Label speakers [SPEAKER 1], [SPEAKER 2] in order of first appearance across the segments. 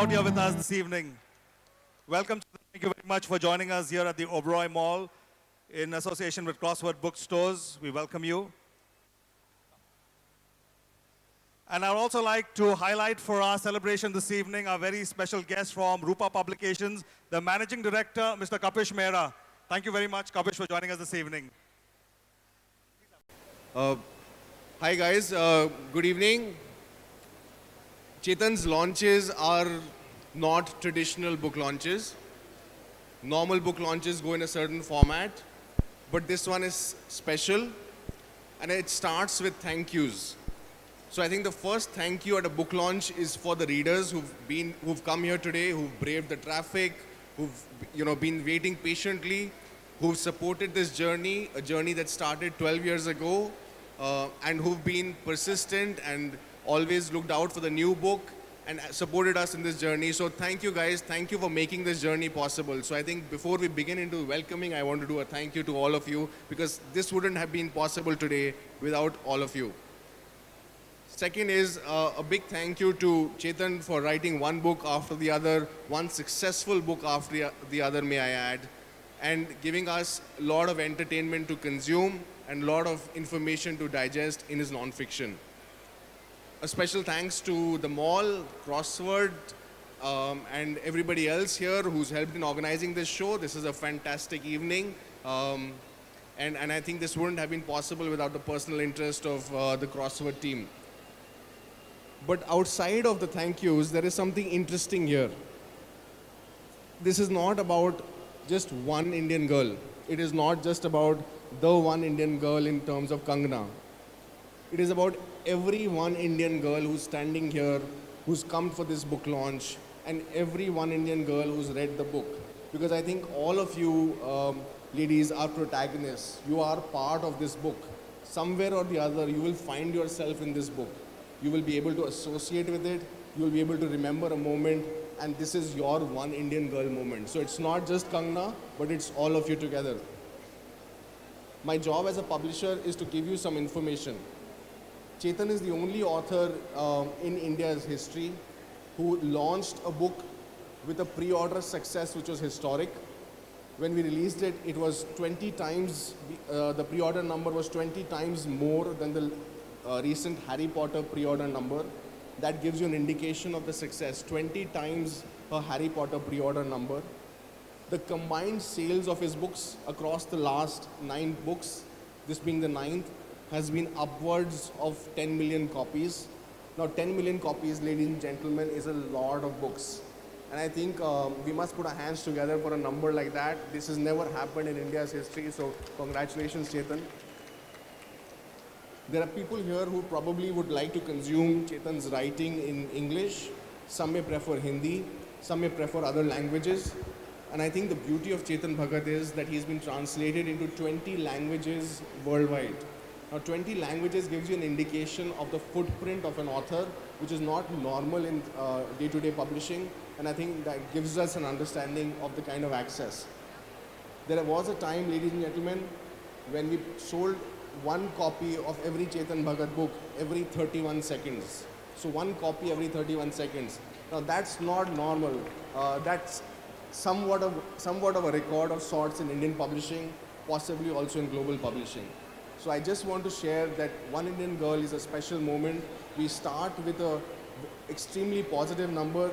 [SPEAKER 1] out here with us this evening. Welcome. Thank you very much for joining us here at the Oberoi Mall in association with Crossword Bookstores. We welcome you. And I'd also like to highlight for our celebration this evening our very special guest from Rupa Publications, the Managing Director, Mr. Kapish Mehra. Thank you very much, Kapish, for joining us this evening.
[SPEAKER 2] Hi guys, good evening. Chetan's launches are not traditional book launches. Normal book launches go in a certain format, but this one is special and it starts with thank yous. So I think the first thank you at a book launch is for the readers who've come here today, who've braved the traffic, who've been waiting patiently, who've supported this journey, a journey that started 12 years ago, and who've been persistent and always looked out for the new book and supported us in this journey. So thank you guys, thank you for making this journey possible. So I think before we begin into welcoming, I want to do a thank you to all of you because this wouldn't have been possible today without all of you. Second is a big thank you to Chetan for writing one book after the other, one successful book after the other, may I add, and giving us a lot of entertainment to consume and a lot of information to digest in his non-fiction. A special thanks to the mall, Crossword, and everybody else here who's helped in organizing this show. This is a fantastic evening. And I think this wouldn't have been possible without the personal interest of the Crossword team. But outside of the thank yous, there is something interesting here. This is not about just one Indian girl. It is not just about the one Indian girl in terms of Kangana. It is about every one Indian girl who's standing here, who's come for this book launch, and every one Indian girl who's read the book. Because I think all of you ladies are protagonists. You are part of this book. Somewhere or the other, you will find yourself in this book. You will be able to associate with it. You will be able to remember a moment, and this is your one Indian girl moment. So it's not just Kangana, but it's all of you together. My job as a publisher is to give you some information. Chetan is the only author in India's history who launched a book with a pre-order success which was historic. When we released it, it was 20 times, the pre-order number was 20 times more than the recent Harry Potter pre-order number. That gives you an indication of the success, 20 times a Harry Potter pre-order number. The combined sales of his books across the last 9 books, this being the 9th, has been upwards of 10 million copies. Now 10 million copies, ladies and gentlemen, is a lot of books. And I think we must put our hands together for a number like that. This has never happened in India's history, so congratulations, Chetan. There are people here who probably would like to consume Chetan's writing in English. Some may prefer Hindi, some may prefer other languages. And I think the beauty of Chetan Bhagat is that he's been translated into 20 languages worldwide. Now 20 languages gives you an indication of the footprint of an author, which is not normal in day-to-day publishing, and I think that gives us an understanding of the kind of access. There was a time, ladies and gentlemen, when we sold one copy of every Chetan Bhagat book every 31 seconds. So one copy every 31 seconds. Now that's not normal. That's somewhat of a record of sorts in Indian publishing, possibly also in global publishing. So I just want to share that One Indian Girl is a special moment. We start with an extremely positive number.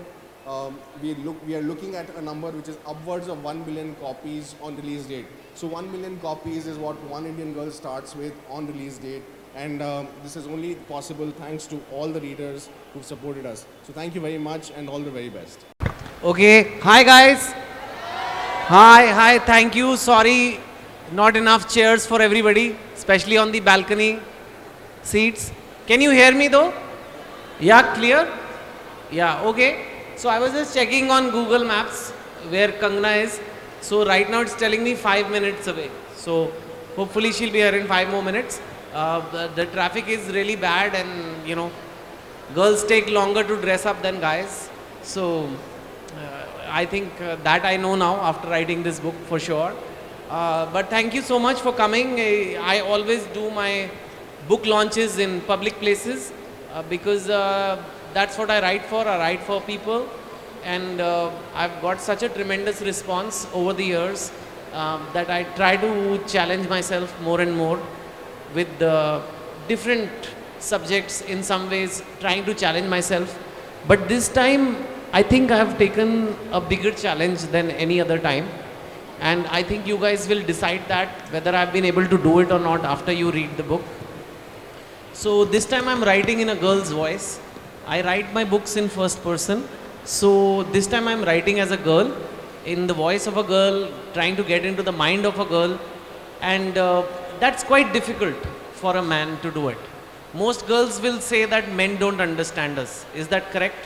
[SPEAKER 2] We are looking at a number which is upwards of 1 billion copies on release date. So 1 million copies is what One Indian Girl starts with on release date. And this is only possible thanks to all the readers who've supported us. So thank you very much and all the very best.
[SPEAKER 3] Okay, hi guys. Hi, thank you. Sorry, not enough chairs for everybody, especially on the balcony seats. Can you hear me though? Yeah, clear? Yeah, okay. So I was just checking on Google Maps where Kangana is. So right now it's telling me 5 minutes away. So hopefully she'll be here in 5 more minutes. The traffic is really bad and girls take longer to dress up than guys. So I think that I know now after writing this book for sure. But thank you so much for coming. I always do my book launches in public places because that's what I write for. I write for people and I've got such a tremendous response over the years that I try to challenge myself more and more with different subjects, in some ways trying to challenge myself. But this time, I think I have taken a bigger challenge than any other time. And I think you guys will decide that whether I've been able to do it or not after you read the book. So this time I'm writing in a girl's voice. I write my books in first person. So this time I'm writing as a girl, in the voice of a girl, trying to get into the mind of a girl. And that's quite difficult for a man to do it. Most girls will say that men don't understand us. Is that correct?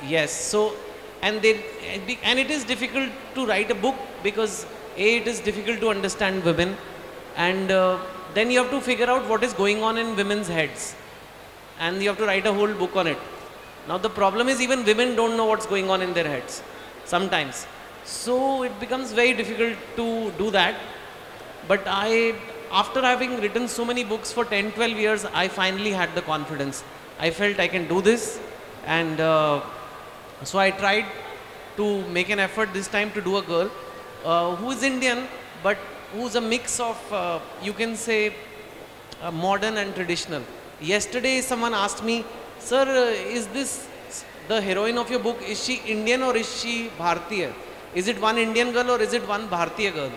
[SPEAKER 3] Yes. So, and it is difficult to write a book because it is difficult to understand women, and then you have to figure out what is going on in women's heads, and you have to write a whole book on it. Now the problem is even women don't know what's going on in their heads sometimes. So it becomes very difficult to do that. But after having written so many books for 10, 12 years, I finally had the confidence. I felt I can do this, and so I tried to make an effort this time to do a girl who is Indian, but who's a mix of, you can say, modern and traditional. Yesterday someone asked me, sir, is this the heroine of your book, is she Indian or is she Bharatiya? Is it one Indian girl or is it one Bharatiya girl?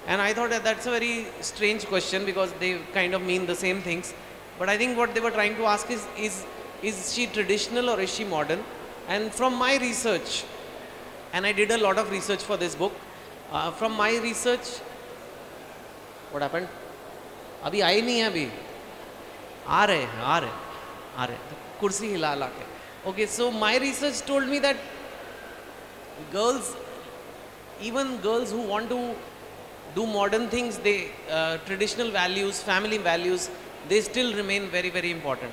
[SPEAKER 3] And I thought that's a very strange question because they kind of mean the same things. But I think what they were trying to ask is she traditional or is she modern? And from my research, and I did a lot of research for this book, from my research, what happened? अभी आए नहीं है अभी आ रहे कुर्सी हिला ला के. Okay, so my research told me that girls, even girls who want to do modern things, they traditional values, family values, they still remain very, very important.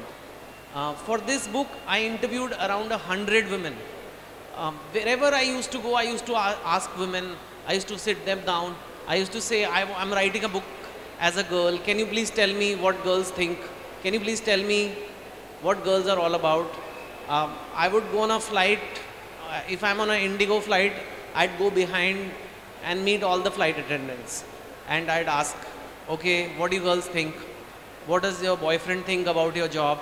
[SPEAKER 3] For this book, I interviewed around 100 women. Wherever I used to go, I used to ask women, I used to sit them down, I used to say, I'm writing a book as a girl, can you please tell me what girls think? Can you please tell me what girls are all about? I would go on a flight, if I'm on an Indigo flight, I'd go behind and meet all the flight attendants. And I'd ask, okay, what do you girls think? What does your boyfriend think about your job?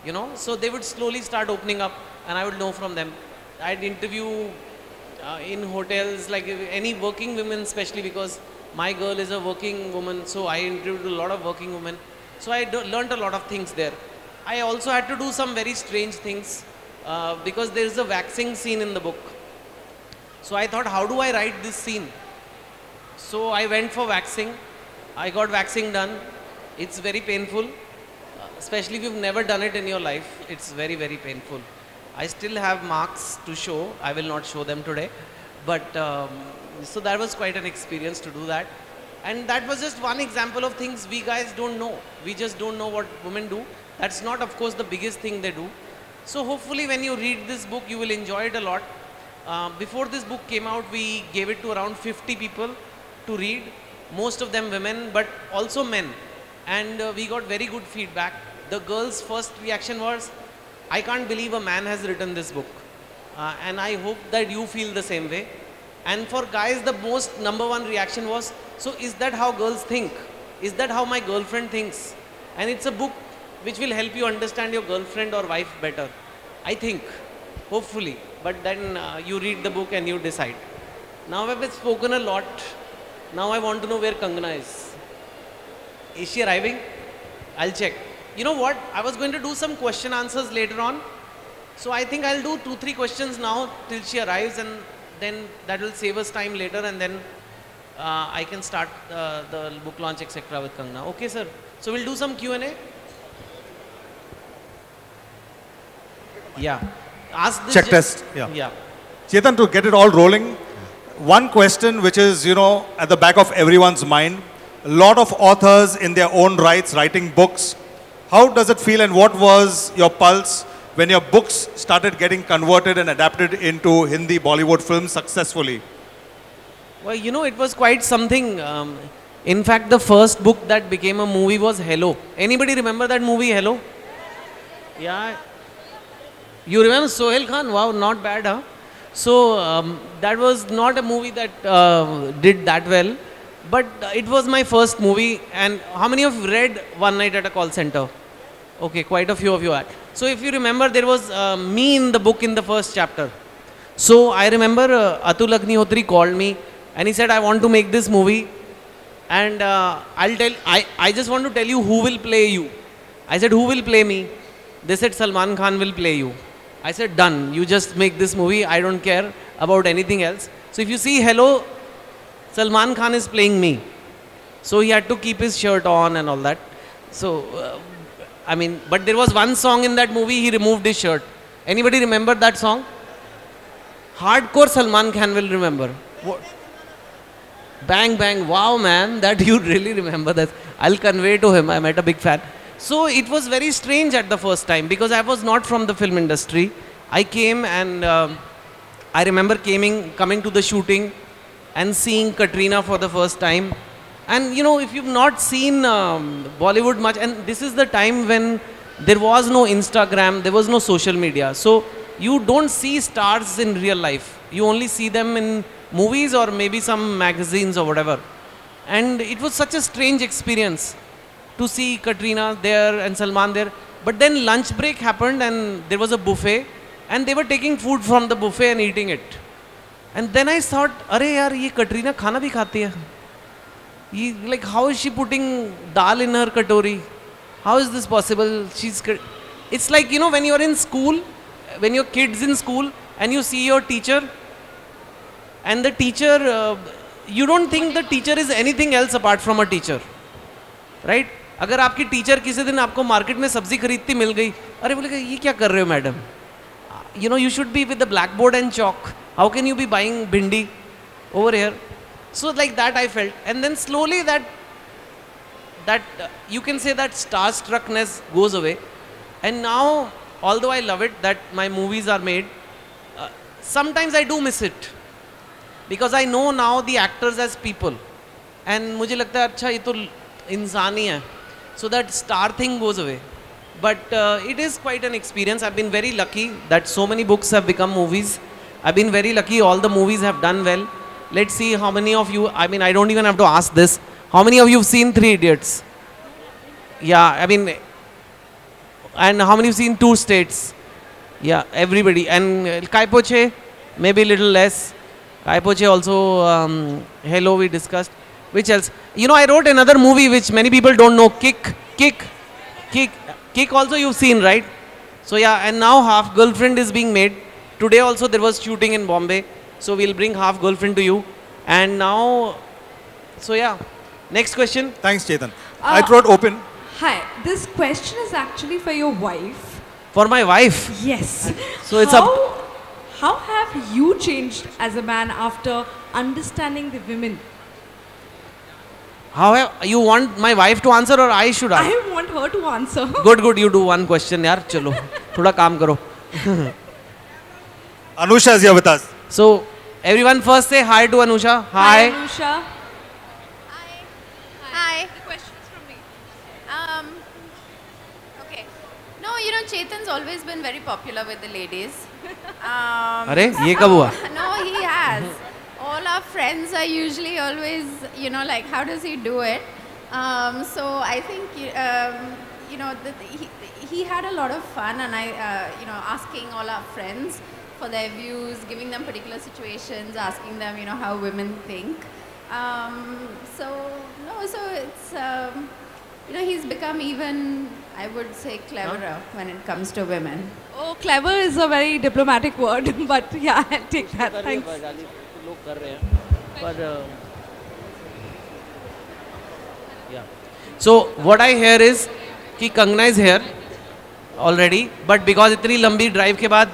[SPEAKER 3] You know, so they would slowly start opening up and I would know from them. I'd interview in hotels, like any working women, especially because my girl is a working woman, so I interviewed a lot of working women. So I learned a lot of things there. I also had to do some very strange things because there is a waxing scene in the book. So I thought, how do I write this scene? So I went for waxing. I got waxing done. It's very painful, especially if you've never done it in your life. It's very, very painful. I still have marks to show. I will not show them today. But so that was quite an experience to do that. And that was just one example of things we guys don't know. We just don't know what women do. That's not, of course, the biggest thing they do. So hopefully when you read this book, you will enjoy it a lot. Before this book came out, we gave it to around 50 people to read. Most of them women, but also men. And we got very good feedback. The girls' first reaction was, I can't believe a man has written this book. And I hope that you feel the same way. And for guys, the most #1 reaction was, so is that how girls think? Is that how my girlfriend thinks? And it's a book which will help you understand your girlfriend or wife better. I think, hopefully. But then you read the book and you decide. Now I've spoken a lot. Now I want to know where Kangana is. Is she arriving? I'll check. You know what? I was going to do some question answers later on. So I think I'll do 2-3 questions now till she arrives, and then that will save us time later, and then I can start the book launch, etc. with Kangana. Okay, sir. So we'll do some Q&A. Yeah. Ask this.
[SPEAKER 1] Check test. Yeah.
[SPEAKER 3] Yeah.
[SPEAKER 1] Chetan, to get it all rolling, one question which is, at the back of everyone's mind, a lot of authors in their own rights writing books. How does it feel, and what was your pulse when your books started getting converted and adapted into Hindi Bollywood films successfully?
[SPEAKER 3] Well, it was quite something. In fact, the first book that became a movie was Hello. Anybody remember that movie, Hello? Yeah. You remember Sohail Khan? Wow, not bad, huh? So that was not a movie that did that well, but it was my first movie. And how many of you read One Night at a Call Center? Okay, quite a few of you are. So if you remember, there was me in the book in the first chapter. So I remember Atul Agnihotri called me and he said, I want to make this movie, and I just want to tell you who will play you. I said, who will play me? They said, Salman Khan will play you. I said, done. You just make this movie. I don't care about anything else. So if you see Hello, Salman Khan is playing me. So he had to keep his shirt on and all that. So, but there was one song in that movie, he removed his shirt. Anybody remember that song? Hardcore Salman Khan will remember. What? Bang, bang. Wow, man, that you really remember that. I'll convey to him. I met a big fan. So it was very strange at the first time because I was not from the film industry. I came and I remember coming to the shooting and seeing Katrina for the first time. And you know, if you've not seen Bollywood much, and this is the time when there was no Instagram, there was no social media. So you don't see stars in real life. You only see them in movies or maybe some magazines or whatever. And it was such a strange experience to see Katrina there and Salman there. But then lunch break happened and there was a buffet and they were taking food from the buffet and eating it. And then I thought, arey yaar, ye Katrina khana bhi khati hai. Like, how is she putting dal in her katori? How is this possible? It's like, you know, when you're in school, when your kid's in school and you see your teacher, and the teacher, you don't think the teacher is anything else apart from a teacher, right? अगर आपकी teacher किसी दिन आपको market में सब्जी खरीदती मिल गई, अरे बोलेगा ये क्या कर रहे हो madam? You know, you should be with the blackboard and chalk. How can you be buying bhindi over here? So like that I felt, and then slowly that you can say that starstruckness goes away. And now, although I love it that my movies are made, sometimes I do miss it because I know now the actors as people, and मुझे लगता है अच्छा ये तो इंसान ही है. So that star thing goes away. But it is quite an experience. I've been very lucky that so many books have become movies. I've been very lucky all the movies have done well. Let's see how many of you, I don't even have to ask this. How many of you have seen Three Idiots? Yeah, and how many have seen Two States? Yeah, everybody. And Kai Poche, maybe a little less. Kai Poche also, Hello we discussed. Which else? You know, I wrote another movie which many people don't know. Kick also you've seen, right? So yeah, and now Half Girlfriend is being made. Today also there was shooting in Bombay. So we'll bring Half Girlfriend to you. And now, so yeah. Next question.
[SPEAKER 1] Thanks, Chetan. I throw it open.
[SPEAKER 4] Hi, this question is actually for your wife.
[SPEAKER 3] For my wife?
[SPEAKER 4] Yes.
[SPEAKER 3] So it's
[SPEAKER 4] how have you changed as a man after understanding the women?
[SPEAKER 3] You want my wife to answer or I should answer?
[SPEAKER 4] I want her to answer.
[SPEAKER 3] Good, you do one question, yaar. Chalo, thoda kaam karo.
[SPEAKER 1] Anusha is here with us.
[SPEAKER 3] So, everyone first say hi to Anusha. Hi.
[SPEAKER 4] Anusha.
[SPEAKER 5] Hi.
[SPEAKER 4] The question's from me.
[SPEAKER 5] Okay. No, you know, Chetan's always been very popular with the ladies.
[SPEAKER 3] अरे ये कब हुआ?
[SPEAKER 5] No, he has. All our friends are usually always, you know, like, how does he do it? So I think, you know, he had a lot of fun, and you know, asking all our friends for their views, giving them particular situations, asking them, you know, how women think. So it's, you know, he's become even, I would say, cleverer when it comes to women.
[SPEAKER 4] Oh, clever is a very diplomatic word, but yeah, I'll take that. Thanks.
[SPEAKER 3] Yeah. So what I hear is कि Kangana is here already, but because इतनी लंबी drive के बाद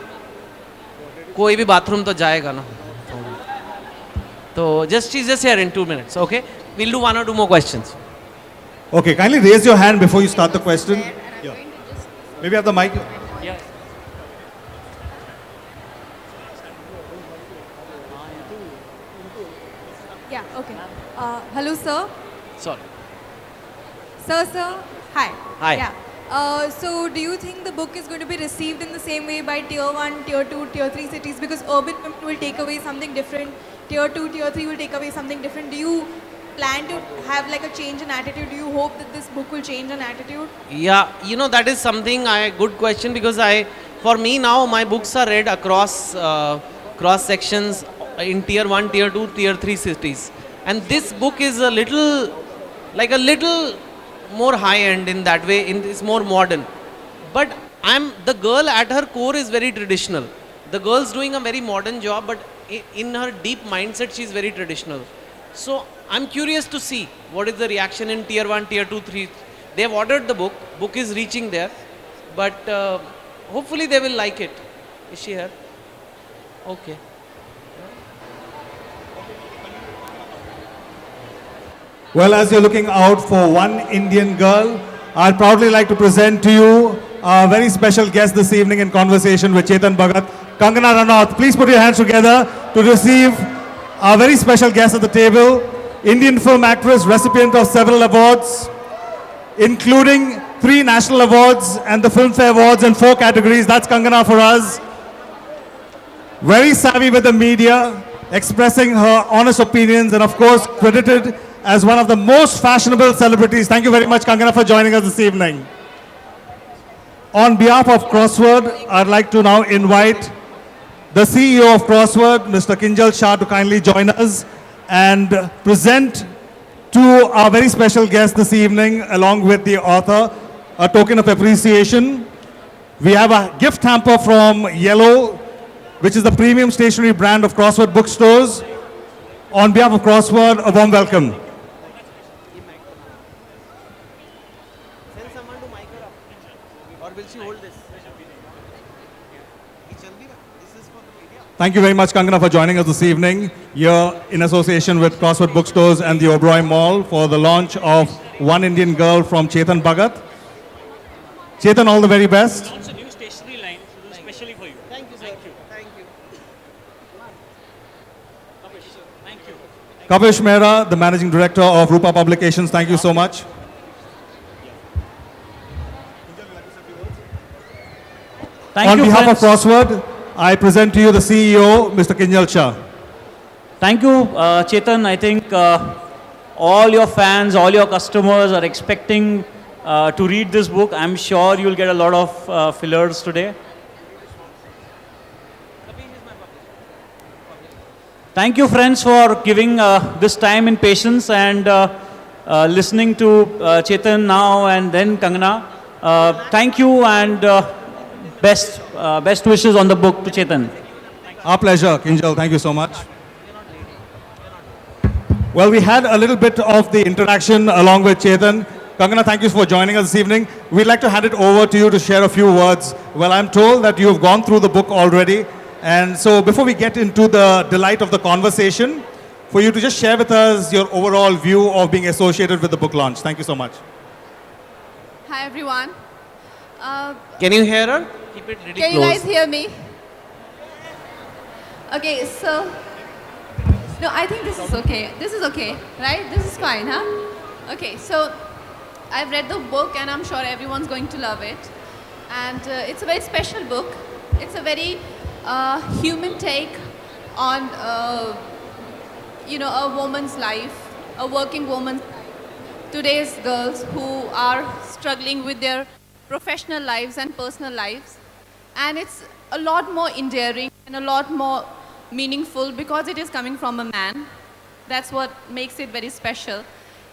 [SPEAKER 3] कोई भी bathroom तो जाएगा ना. So she's just here in 2 minutes. Okay, we'll do 1 or 2 more questions.
[SPEAKER 1] Okay, kindly raise your hand before you start the question. Yeah. Maybe have the mic.
[SPEAKER 3] Yeah.
[SPEAKER 4] Yeah, okay. Hello, sir.
[SPEAKER 3] Sorry.
[SPEAKER 4] Sir. Hi.
[SPEAKER 3] Hi.
[SPEAKER 4] Yeah.
[SPEAKER 6] So do you think the book is going to be received in the same way by tier 1, tier 2, tier 3 cities? Because urban women will take away something different, tier 2, tier 3 will take away something different. Do you plan to have like a change in attitude? Do you hope that this book will change an attitude?
[SPEAKER 3] Yeah, you know, that is something, good question, because for me now, my books are read across cross sections in tier 1, tier 2, tier 3 cities. And this book is a little more high end in that way, it's more modern. But the girl at her core is very traditional. The girl's doing a very modern job, but in her deep mindset, she's very traditional. So I'm curious to see what is the reaction in tier 1, tier 2, 3. They have ordered the book is reaching there, but hopefully they will like it. Is she here? Okay.
[SPEAKER 1] Well, as you're looking out for one Indian girl, I'd proudly like to present to you a very special guest this evening in conversation with Chetan Bhagat, Kangana Ranaut. Please put your hands together to receive our very special guest at the table, Indian film actress, recipient of several awards, including 3 national awards and the Filmfare Awards in 4 categories. That's Kangana for us. Very savvy with the media, expressing her honest opinions, and of course credited as one of the most fashionable celebrities. Thank you very much, Kangana, for joining us this evening. On behalf of Crossword, I'd like to now invite the CEO of Crossword, Mr. Kinjal Shah, to kindly join us and present to our very special guest this evening, along with the author, a token of appreciation. We have a gift hamper from Yellow, which is the premium stationery brand of Crossword bookstores. On behalf of Crossword, a warm welcome.
[SPEAKER 3] Send someone to mic her up. Or will she hold this? This is for the media.
[SPEAKER 1] Thank you very much, Kangana, for joining us this evening. You're in association with Crossword Bookstores and the Oberoi Mall for the launch of One Indian Girl from Chetan Bhagat. Chetan, all the very best.
[SPEAKER 7] It's a new stationery line, especially for you.
[SPEAKER 3] Thank you, sir. Thank you.
[SPEAKER 7] Thank you.
[SPEAKER 1] Kapish Mehra, the Managing Director of Rupa Publications, thank you so much. On behalf of Crossword, I present to you the CEO, Mr. Kinjal Shah.
[SPEAKER 7] Thank you, Chetan. I think all your fans, all your customers are expecting to read this book. I'm sure you'll get a lot of fillers today. Thank you, friends, for giving this time and patience and listening to Chetan now and then Kangana. Thank you and best wishes on the book to Chetan.
[SPEAKER 1] Our pleasure, Kinjal. Thank you so much. Well, we had a little bit of the interaction along with Chetan. Kangana, thank you for joining us this evening. We'd like to hand it over to you to share a few words. Well, I'm told that you've gone through the book already. And so before we get into the delight of the conversation, for you to just share with us your overall view of being associated with the book launch. Thank you so much.
[SPEAKER 5] Hi, everyone.
[SPEAKER 3] Can you hear her? Keep it really
[SPEAKER 5] Can
[SPEAKER 3] close.
[SPEAKER 5] you guys hear me? Okay, so, no, I think this is okay. This is okay, right? This is fine, huh? Okay, so I've read the book and I'm sure everyone's going to love it. And it's a very special book. It's a very human take on, a woman's life, a working woman's life. Today's girls who are struggling with their professional lives and personal lives. And it's a lot more endearing and a lot more meaningful because it is coming from a man. That's what makes it very special.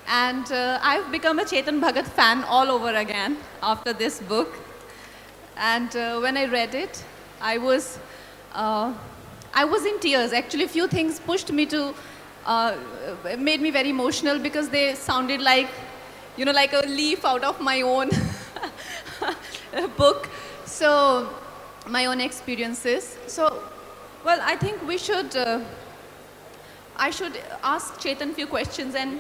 [SPEAKER 5] And I've become a Chetan Bhagat fan all over again after this book. And when I read it, I was in tears. Actually, a few things pushed me to, made me very emotional because they sounded like, like a leaf out of my own book. So, my own experiences. So, well, I think we should, I should ask Chetan a few questions and...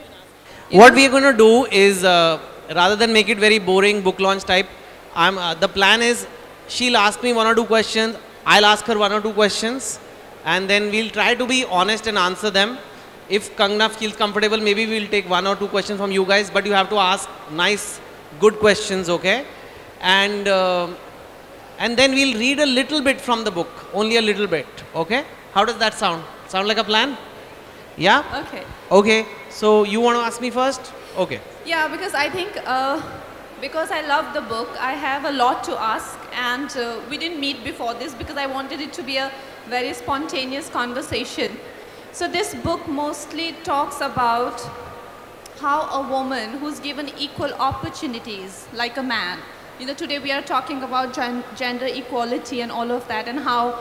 [SPEAKER 3] What we are going to do is, rather than make it very boring book launch type, the plan is she'll ask me 1 or 2 questions, I'll ask her 1 or 2 questions, and then we'll try to be honest and answer them. If Kangana feels comfortable, maybe we'll take 1 or 2 questions from you guys, but you have to ask nice, good questions, okay? and then we'll read a little bit from the book, only a little bit. Okay? How does that sound? Sound like a plan? Yeah?
[SPEAKER 8] Okay.
[SPEAKER 3] Okay. So you want to ask me first? Okay.
[SPEAKER 8] Yeah, because I think because I love the book, I have a lot to ask, and we didn't meet before this because I wanted it to be a very spontaneous conversation. So this book mostly talks about how a woman who's given equal opportunities like a man. You know, today we are talking about gender equality and all of that, and how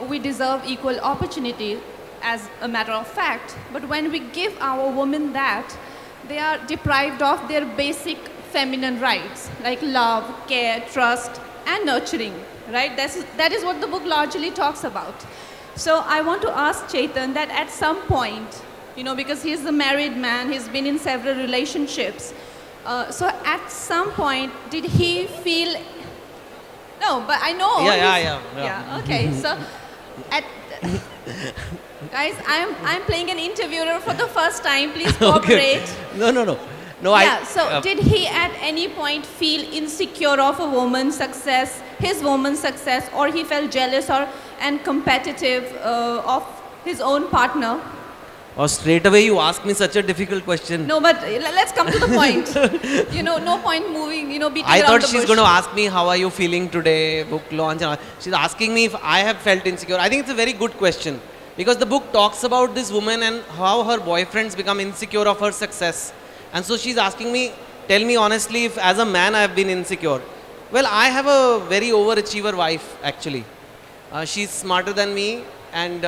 [SPEAKER 8] we deserve equal opportunity as a matter of fact. But when we give our women that, they are deprived of their basic feminine rights like love, care, trust, and nurturing, right? That is what the book largely talks about. So I want to ask Chetan that at some point, you know, because he's a married man, he's been in several relationships. So at some point, did he feel, no, but I know.
[SPEAKER 3] Yeah.
[SPEAKER 8] Okay, so guys, I'm playing an interviewer for the first time, please cooperate.
[SPEAKER 3] Okay. No,
[SPEAKER 8] Yeah, so did he at any point feel insecure of a woman's success, his woman's success, or he felt jealous and competitive of his own partner?
[SPEAKER 3] Or straight away you ask me such a difficult question.
[SPEAKER 8] No, but let's come to the point. You know, no point moving, you know, beating
[SPEAKER 3] I
[SPEAKER 8] around
[SPEAKER 3] thought
[SPEAKER 8] the
[SPEAKER 3] she's
[SPEAKER 8] bush.
[SPEAKER 3] going to ask me, how are you feeling today, book launch. And all. She's asking me if I have felt insecure. I think it's a very good question. Because the book talks about this woman and how her boyfriends become insecure of her success. And so she's asking me, tell me honestly, if as a man I have been insecure. Well, I have a very overachiever wife, actually. She's smarter than me and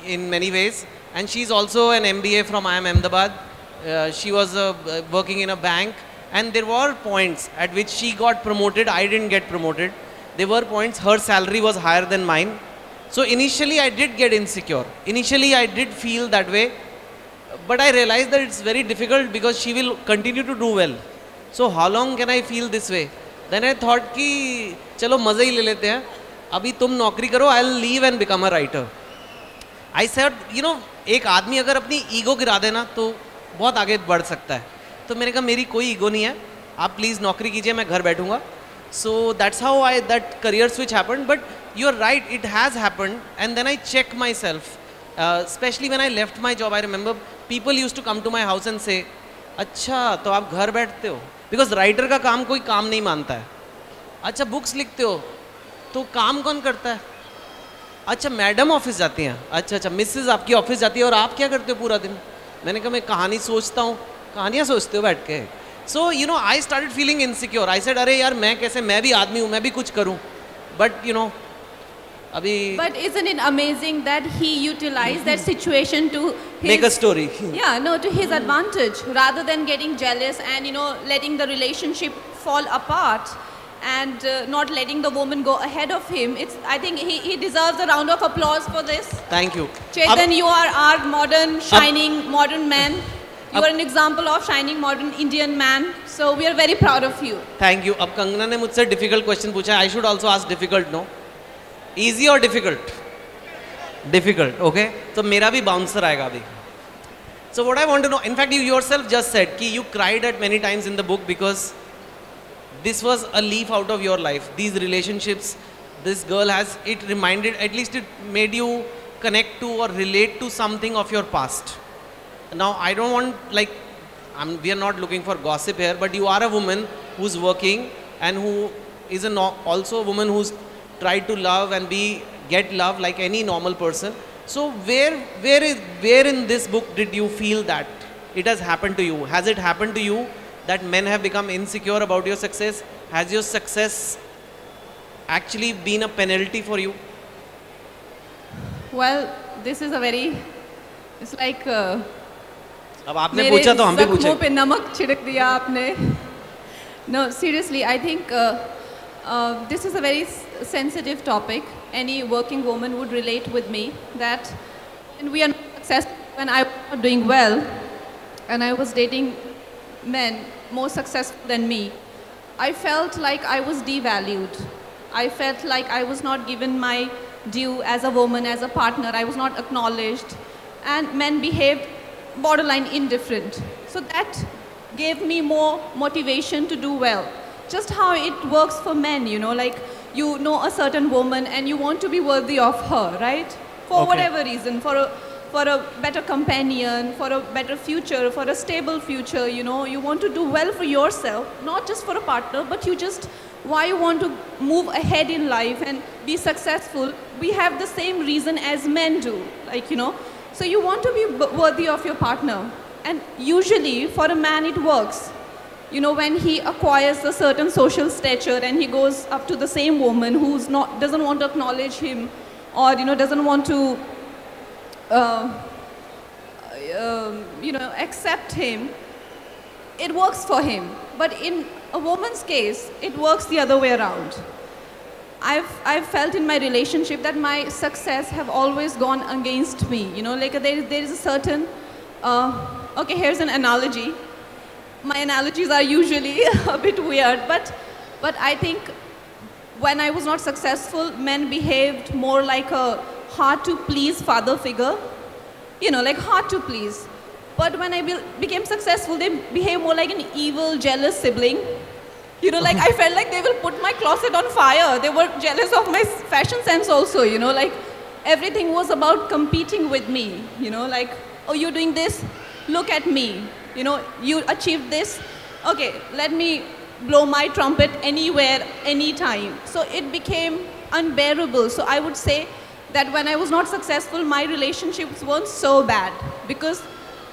[SPEAKER 3] in many ways. And she's also an MBA from IIM Ahmedabad. She was working in a bank. And there were points at which she got promoted, I didn't get promoted. There were points her salary was higher than mine. So initially I did get insecure. Initially I did feel that way. But I realized that it's very difficult because she will continue to do well. So how long can I feel this way? Then I thought कि चलो मज़े ही ले लेते हैं. अभी तुम नौकरी करो, I'll leave and become a writer. I said, you know, एक आदमी अगर अपनी ईगो गिरा देना तो बहुत आगे बढ़ सकता है. तो मैंने कहा मेरी कोई ईगो नहीं है. आप प्लीज़ नौकरी कीजिए, मैं घर बैठूंगा. So that's how that career switch happened. But you're right, it has happened. And then I check myself. Especially when I left my job, I remember people used to come to my house and say, अच्छा तो आप घर बैठते हो, because writer का काम कोई काम नहीं मानता है. अच्छा books लिखते हो, तो काम कौन करता है? अच्छा मैडम ऑफिस जाती हैं, अच्छा मिसेज आपकी ऑफिस जाती है और आप क्या करते हो पूरा दिन? मैंने कहा मैं कहानी सोचता हूँ. कहानियाँ सोचते हो बैठ के? So you know, I started feeling insecure. I said, अरे यार मैं कैसे, मैं भी आदमी हूँ, मैं भी कुछ करूँ. But you know, अभी.
[SPEAKER 8] But isn't it amazing that he utilized that situation to
[SPEAKER 3] make a story.
[SPEAKER 8] Yeah, no, to his advantage, rather than getting jealous and, you know, letting the relationship fall apart and not letting the woman go ahead of him. I think he deserves a round of applause for this.
[SPEAKER 3] Thank you.
[SPEAKER 8] Chetan, you are our modern, shining, modern man. You are an example of shining, modern Indian man. So we are very proud of you.
[SPEAKER 3] Thank you. अब कंगना ने मुझसे difficult question पूछा. I should also ask difficult, no? Easy or difficult? Difficult, okay? So मेरा भी bouncer आएगा अभी. So what I want to know, in fact you yourself just said कि you cried at many times in the book because this was a leaf out of your life. These relationships, this girl has, it reminded, at least it made you connect to or relate to something of your past. Now I don't want, like, we are not looking for gossip here, but you are a woman who's working and who is also a woman who's tried to love and get love like any normal person. So where in this book did you feel that it has happened to you? Has it happened to you that men have become insecure about your success? Has your success actually been a penalty for you?
[SPEAKER 8] Well, this is a very, it's like
[SPEAKER 3] अब आपने पूछा तो हम भी पूछें.
[SPEAKER 8] मेरे जख्मों पे नमक छिड़क दिया आपने. No, seriously, I think this is a very sensitive topic. Any working woman would relate with me that when we are not successful, when I was not doing well, and I was dating men more successful than me, I felt like I was devalued. I felt like I was not given my due as a woman, as a partner. I was not acknowledged, and men behaved borderline indifferent. So that gave me more motivation to do well. just how it works for men, you know, like you know a certain woman and you want to be worthy of her, right? For whatever reason, for a better companion, for a better future, for a stable future, you know, you want to do well for yourself, not just for a partner, but why you want to move ahead in life and be successful. We have the same reason as men do, like, you know, so you want to be worthy of your partner. And usually for a man it works. You know, when he acquires a certain social stature and he goes up to the same woman doesn't want to acknowledge him, or, you know, doesn't want to, you know, accept him, it works for him. But in a woman's case, it works the other way around. I've felt in my relationship that my success have always gone against me. You know, like there is a certain, okay, here's an analogy. My analogies are usually a bit weird, but I think when I was not successful, men behaved more like a hard-to-please father figure. You know, like hard to please. But when I became successful, they behave more like an evil, jealous sibling. You know, like I felt like they will put my closet on fire. They were jealous of my fashion sense also, you know, like everything was about competing with me. You know, like, oh, you're doing this? Look at me. You know, you achieved this? Okay, let me blow my trumpet anywhere, anytime. So it became unbearable. So I would say that when I was not successful, my relationships weren't so bad. Because,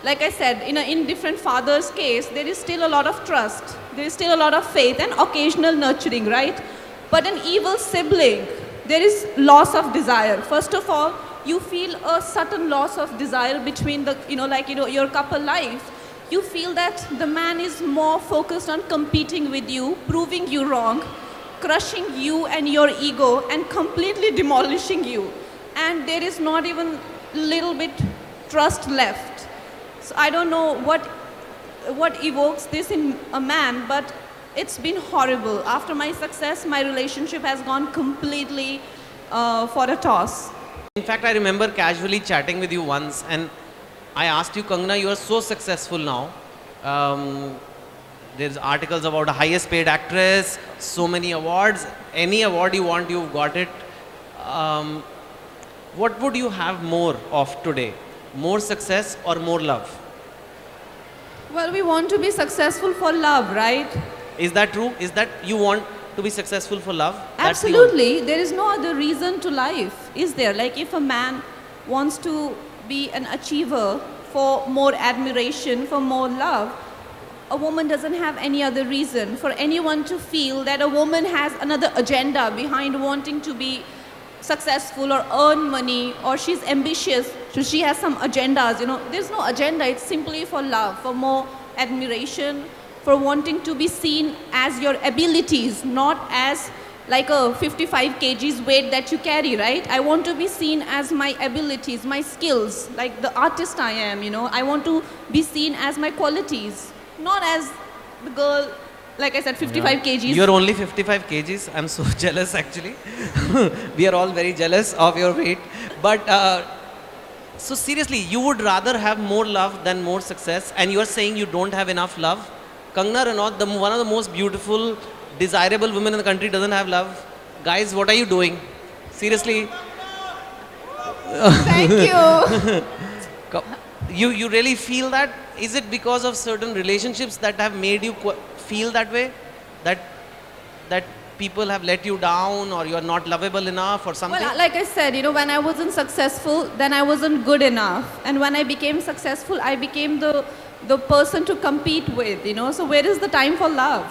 [SPEAKER 8] like I said, in an indifferent father's case, there is still a lot of trust. There is still a lot of faith and occasional nurturing, right? But an evil sibling, there is loss of desire. First of all, you feel a certain loss of desire between the, you know, like, you know, your couple life. You feel that the man is more focused on competing with you, proving you wrong, crushing you and your ego, and completely demolishing you. And there is not even a little bit trust left. So I don't know what evokes this in a man, but it's been horrible. After my success, my relationship has gone completely for a toss.
[SPEAKER 3] In fact, I remember casually chatting with you once, and I asked you, Kangana, you are so successful now. There's articles about the highest paid actress, so many awards. Any award you want, you've got it. What would you have more of today? More success or more love?
[SPEAKER 8] Well, we want to be successful for love, right?
[SPEAKER 3] Is that true? Is that you want to be successful for love?
[SPEAKER 8] Absolutely. There is no other reason to life, is there? Like if a man wants to be an achiever for more admiration, for more love, a woman doesn't have any other reason for anyone to feel that a woman has another agenda behind wanting to be successful or earn money, or she's ambitious, so she has some agendas, you know. There's no agenda, it's simply for love, for more admiration, for wanting to be seen as your abilities, not as like a 55 kgs weight that you carry, right? I want to be seen as my abilities, my skills, like the artist I am, you know. I want to be seen as my qualities, not as the girl, like I said, 55 kgs.
[SPEAKER 3] You're only 55 kgs. I'm so jealous actually. We are all very jealous of your weight. But so seriously, you would rather have more love than more success, and you're saying you don't have enough love? Kangana Ranaut, one of the most beautiful, desirable women in the country, doesn't have love. Guys, what are you doing? Seriously.
[SPEAKER 8] Thank you.
[SPEAKER 3] You really feel that? Is it because of certain relationships that have made you feel that way? That people have let you down, or you're not lovable enough or something?
[SPEAKER 8] Well, like I said, you know, when I wasn't successful, then I wasn't good enough. And when I became successful, I became the person to compete with, you know. So where is the time for love?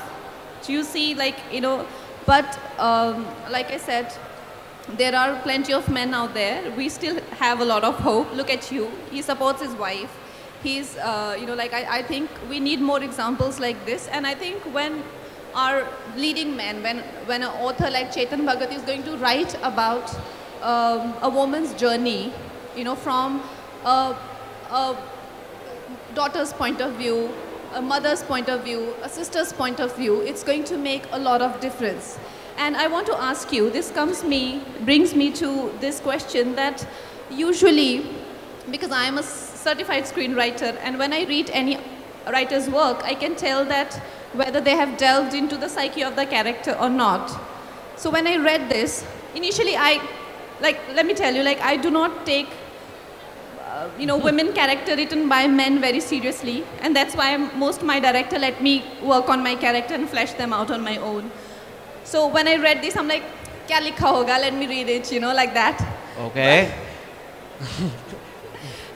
[SPEAKER 8] So you see, like, you know, but like I said, there are plenty of men out there. We still have a lot of hope. Look at you. He supports his wife. He's, you know, like I think we need more examples like this. And I think when our leading men, when an author like Chetan Bhagat is going to write about a woman's journey, you know, from a daughter's point of view, a mother's point of view, a sister's point of view, it's going to make a lot of difference. And I want to ask you, this brings me to this question that usually, because I am a certified screenwriter, and when I read any writer's work, I can tell that whether they have delved into the psyche of the character or not. So when I read this, initially let me tell you, I do not take women character written by men very seriously, and that's why most my director let me work on my character and flesh them out on my own. So when I read this, I'm like, kya likha hoga? Let me read it, like that.
[SPEAKER 3] Okay.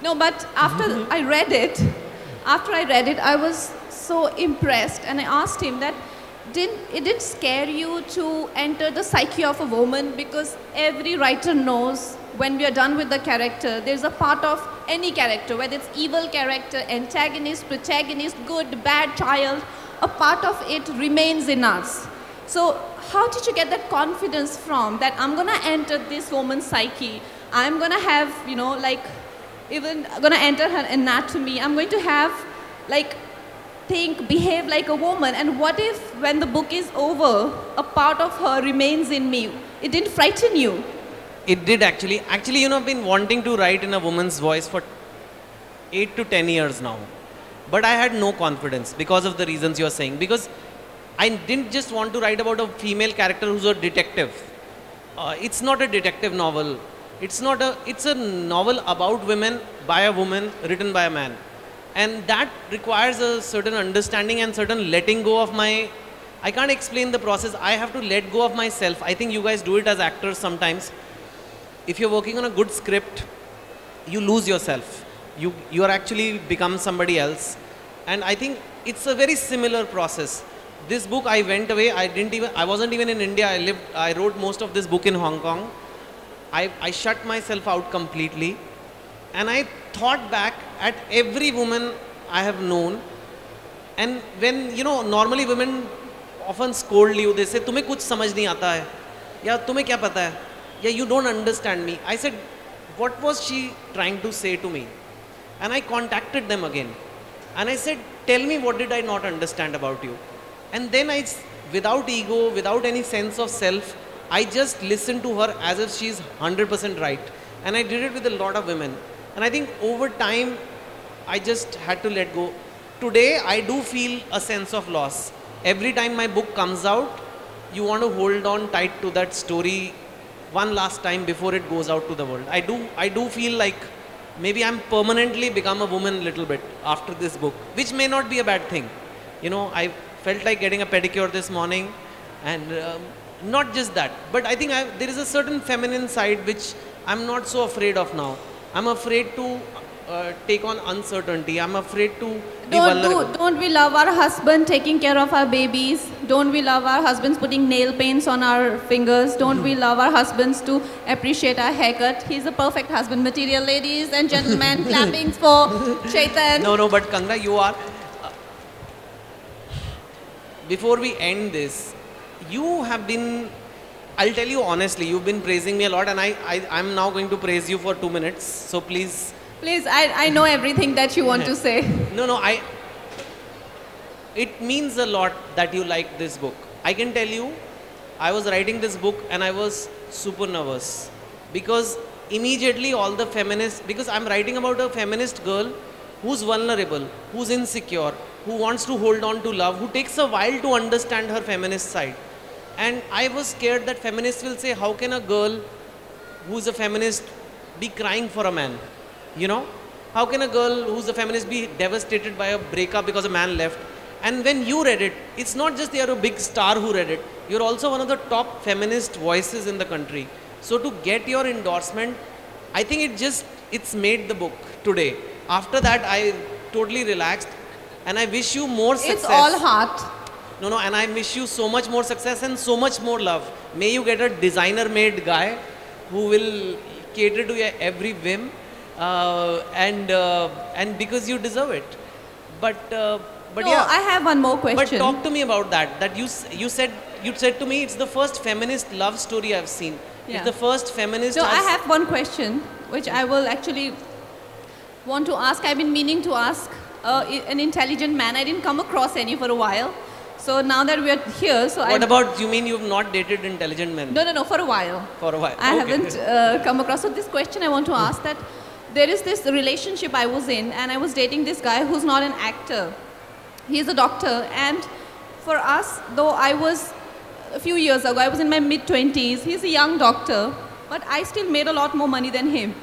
[SPEAKER 8] No, but after I read it, I was so impressed, and I asked him that, it didn't scare you to enter the psyche of a woman? Because every writer knows when we are done with the character, there's a part of any character, whether it's evil character, antagonist, protagonist, good, bad, child, a part of it remains in us. So how did you get that confidence from that I'm gonna enter this woman's psyche? I'm gonna have, even gonna enter her anatomy. I'm going to have, behave like a woman. And what if when the book is over, a part of her remains in me? It didn't frighten you?
[SPEAKER 3] It did actually. Actually, I've been wanting to write in a woman's voice for 8 to 10 years now. But I had no confidence because of the reasons you're saying. Because I didn't just want to write about a female character who's a detective. It's not a detective novel. It's a novel about women, by a woman, written by a man. And that requires a certain understanding and certain letting go of I can't explain the process. I have to let go of myself. I think you guys do it as actors sometimes. If you're working on a good script, you lose yourself. You are actually become somebody else. And I think it's a very similar process. This book, I went away. I wasn't even in India. I wrote most of this book in Hong Kong. I shut myself out completely. And I thought back at every woman I have known. And when, normally women often scold you. They say, "Tumhe kuch samajh nahi aata hai." Ya, "Tumhe kya pata hai?" "Yeah, you don't understand me." I said, what was she trying to say to me? And I contacted them again. And I said, "Tell me, what did I not understand about you?" And then without ego, without any sense of self, I just listened to her as if she's 100% right. And I did it with a lot of women. And I think over time, I just had to let go. Today, I do feel a sense of loss. Every time my book comes out, you want to hold on tight to that story one last time before it goes out to the world. I do feel like maybe I'm permanently become a woman a little bit after this book, which may not be a bad thing. I felt like getting a pedicure this morning, and not just that, but I think there is a certain feminine side which I'm not so afraid of now. I'm afraid to take on uncertainty. I'm afraid to be vulnerable.
[SPEAKER 8] Don't we love our husband taking care of our babies? Don't we love our husbands putting nail paints on our fingers? Don't we love our husbands to appreciate our haircut? He's a perfect husband material, ladies and gentlemen. Clapping for Chetan.
[SPEAKER 3] No, but Kangana, you are. Before we end this, you have been, I'll tell you honestly, you've been praising me a lot, and I'm now going to praise you for 2 minutes. So please.
[SPEAKER 8] Please, I know everything that you want to say.
[SPEAKER 3] No, it means a lot that you like this book. I can tell you, I was writing this book and I was super nervous. Because immediately all the feminists, because I'm writing about a feminist girl who's vulnerable, who's insecure, who wants to hold on to love, who takes a while to understand her feminist side. And I was scared that feminists will say, how can a girl who's a feminist be crying for a man? How can a girl who's a feminist be devastated by a breakup because a man left? And when you read it, it's not just you're a big star who read it, you're also one of the top feminist voices in the country. So to get your endorsement, I think it's made the book today. After that, I totally relaxed, and I wish you more success.
[SPEAKER 8] It's all heart.
[SPEAKER 3] No, and I wish you so much more success and so much more love. May you get a designer-made guy who will cater to every whim, and because you deserve it. But yeah.
[SPEAKER 8] I have one more question.
[SPEAKER 3] But talk to me about that. That you said to me it's the first feminist love story I've seen.
[SPEAKER 8] Yeah.
[SPEAKER 3] It's the first feminist.
[SPEAKER 8] So I have one question which I will actually want to ask. I've been meaning to ask an intelligent man. I didn't come across any for a while. So now that we are here,
[SPEAKER 3] What about, you mean you've not dated intelligent men?
[SPEAKER 8] No, for a while.
[SPEAKER 3] For a while.
[SPEAKER 8] I haven't come across. So this question I want to ask, that there is this relationship I was in, and I was dating this guy who's not an actor. He's a doctor, and for us, though I was a few years ago, I was in my mid-20s, he's a young doctor, but I still made a lot more money than him.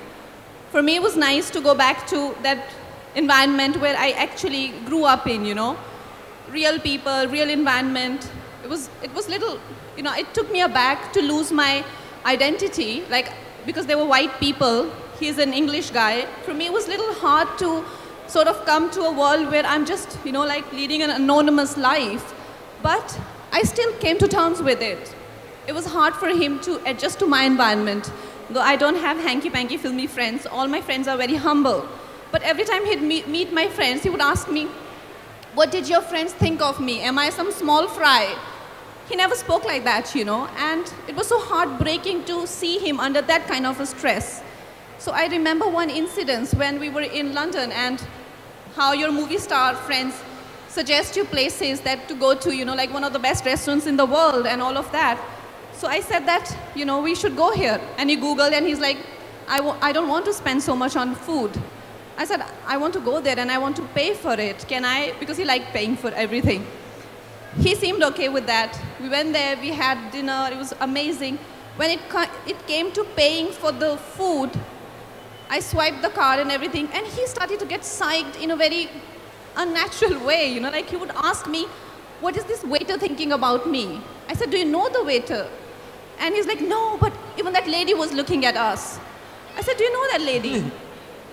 [SPEAKER 8] For me, it was nice to go back to that environment where I actually grew up in, you know, real people, real environment. It was little, you know, it took me aback to lose my identity, like, because they were white people. He's an English guy. For me, it was a little hard to sort of come to a world where I'm just, you know, like leading an anonymous life. But I still came to terms with it. It was hard for him to adjust to my environment. Though I don't have hanky-panky filmy friends, all my friends are very humble. But every time he'd meet my friends, he would ask me, what did your friends think of me? Am I some small fry? He never spoke like that, you know, and it was so heartbreaking to see him under that kind of a stress. So I remember one incident when we were in London and how your movie star friends suggest you places that to go to, you know, like one of the best restaurants in the world and all of that. So I said that, you know, we should go here. And he Googled and he's like, I don't want to spend so much on food. I said, I want to go there and I want to pay for it. Can I? Because he liked paying for everything. He seemed okay with that. We went there, we had dinner, it was amazing. When it came to paying for the food, I swiped the card and everything, and he started to get psyched in a very unnatural way, you know, like he would ask me, what is this waiter thinking about me? I said, do you know the waiter? And he's like, no, but even that lady was looking at us. I said, do you know that lady?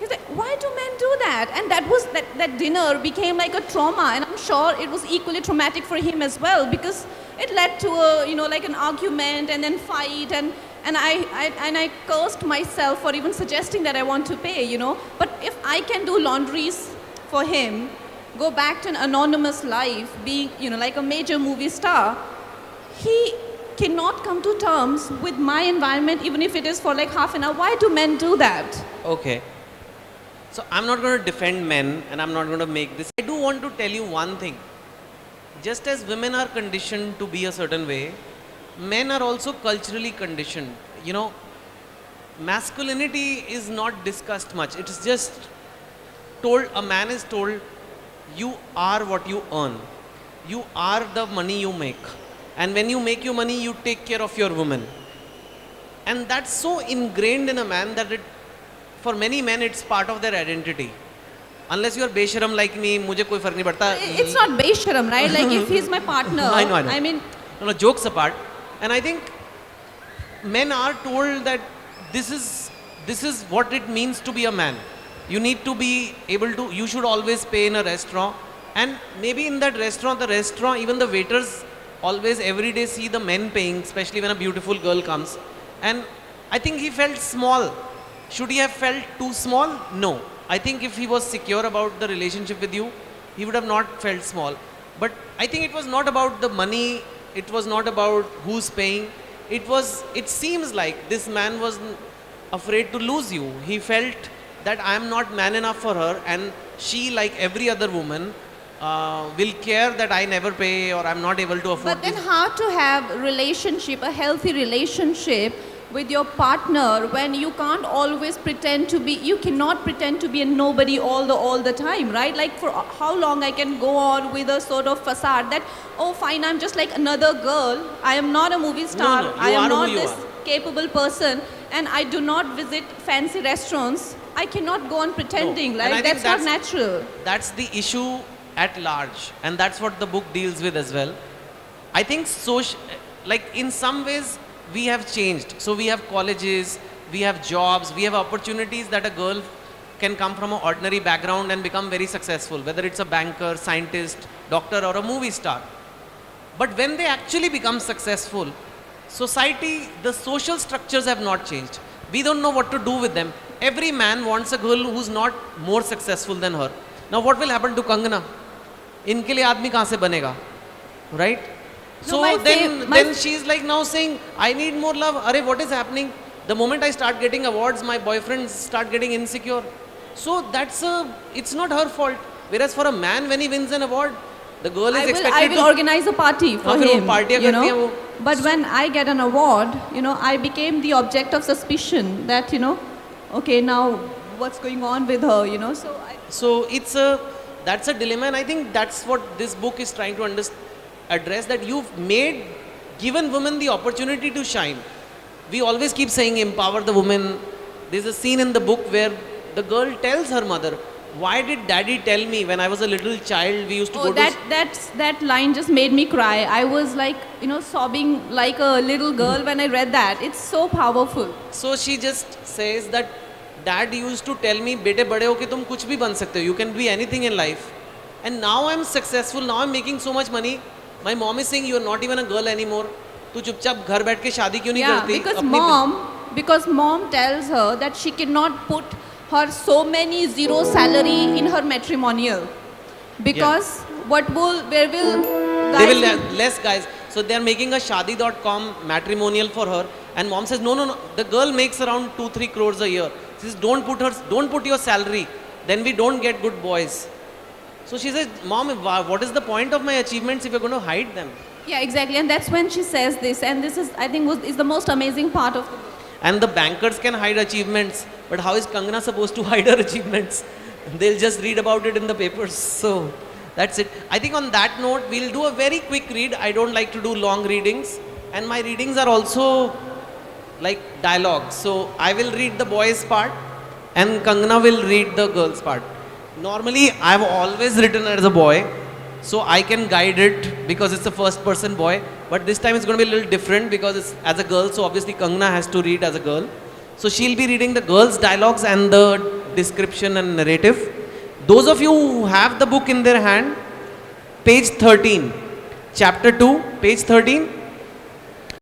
[SPEAKER 8] He's like, why do men do that? And that dinner became like a trauma, and I'm sure it was equally traumatic for him as well, because it led to a, you know, like an argument and then fight, and I cursed myself for even suggesting that I want to pay, you know. But if I can do laundries for him, go back to an anonymous life, being, you know, like a major movie star, he cannot come to terms with my environment, even if it is for like half an hour. Why do men do that?
[SPEAKER 3] Okay. So I'm not going to defend men, and I'm not going to make this. I do want to tell you one thing. Just as women are conditioned to be a certain way, men are also culturally conditioned. You know, masculinity is not discussed much. It is just told, a man is told, you are what you earn. You are the money you make. And when you make your money, you take care of your woman. And that's so ingrained in a man that for many men, it's part of their identity. Unless you are besharam like me, मुझे कोई फर्क नहीं पड़ता.
[SPEAKER 8] It's not besharam, right? Like if he's my partner.
[SPEAKER 3] I know.
[SPEAKER 8] I mean,
[SPEAKER 3] no, jokes apart. And I think men are told that this is what it means to be a man. You need to be able to, you should always pay in a restaurant. And maybe in that restaurant, even the waiters always every day see the men paying, especially when a beautiful girl comes. And I think he felt small. Should he have felt too small? No. I think if he was secure about the relationship with you, he would have not felt small. But I think it was not about the money. It was not about who's paying. It seems like this man was afraid to lose you. He felt that I am not man enough for her, and she, like every other woman, will care that I never pay or I'm not able to afford.
[SPEAKER 8] But then how to have a healthy relationship with your partner when you can't always pretend to be, you cannot pretend to be a nobody all the time, right? Like for how long I can go on with a sort of facade that, oh fine, I'm just like another girl. I am not a movie star.
[SPEAKER 3] No,
[SPEAKER 8] I am not this capable person, and I do not visit fancy restaurants. I cannot go on pretending, like that's not natural.
[SPEAKER 3] That's the issue at large, and that's what the book deals with as well. I think like in some ways we have changed. So we have colleges, we have jobs, we have opportunities that a girl can come from an ordinary background and become very successful, whether it's a banker, scientist, doctor or a movie star. But when they actually become successful, society, the social structures have not changed. We don't know what to do with them. Every man wants a girl who's not more successful than her. Now what will happen to Kangana? इनके लिए आदमी कहाँ से बनेगा, right? So then she's like now saying, I need more love. Arey, what is happening? The moment I start getting awards, my boyfriends start getting insecure. So it's not her fault. Whereas for a man, when he wins an award, the girl is expected to...
[SPEAKER 8] I will organize a party for him, you know. But when I get an award, you know, I became the object of suspicion that, you know, okay, now what's going on with her, you know.
[SPEAKER 3] So it's a that's a dilemma, and I think that's what this book is trying to address, that you've given women the opportunity to shine. We always keep saying empower the woman. There's a scene in the book where the girl tells her mother, why did daddy tell me when I was a little child we used to
[SPEAKER 8] Oh,
[SPEAKER 3] go
[SPEAKER 8] that line just made me cry. I was like, sobbing like a little girl when I read that. It's so powerful.
[SPEAKER 3] So she just says that dad used to tell me, bete bade ho ke tum kuch bhi ban sakte ho. You can be anything in life. And now I'm successful. Now I'm making so much money. My mom is saying you are not even a girl anymore. Tu chupchap ghar baith ke shaadi kyun nahi
[SPEAKER 8] Yeah,
[SPEAKER 3] karti?
[SPEAKER 8] because mom tells her that she cannot put her so many zero salary in her matrimonial. Because where will
[SPEAKER 3] They
[SPEAKER 8] guys
[SPEAKER 3] will have less guys. So they are making a shadi.com matrimonial for her. And mom says, no. The girl makes around 2-3 crores a year. She says, don't put your salary. Then we don't get good boys. So she says, mom, what is the point of my achievements if you're going to hide them?
[SPEAKER 8] Yeah, exactly. And that's when she says this. And this is, I think, is the most amazing part of the book.
[SPEAKER 3] And the bankers can hide achievements. But how is Kangana supposed to hide her achievements? They'll just read about it in the papers. So that's it. I think on that note, we'll do a very quick read. I don't like to do long readings. And my readings are also like dialogues. So I will read the boys part and Kangana will read the girls part. Normally, I've always written as a boy. So I can guide it because it's a first person boy. But this time it's going to be a little different because it's as a girl. So obviously Kangana has to read as a girl. So she'll be reading the girls' dialogues and the description and narrative. Those of you who have the book in their hand, page 13, chapter 2, page 13.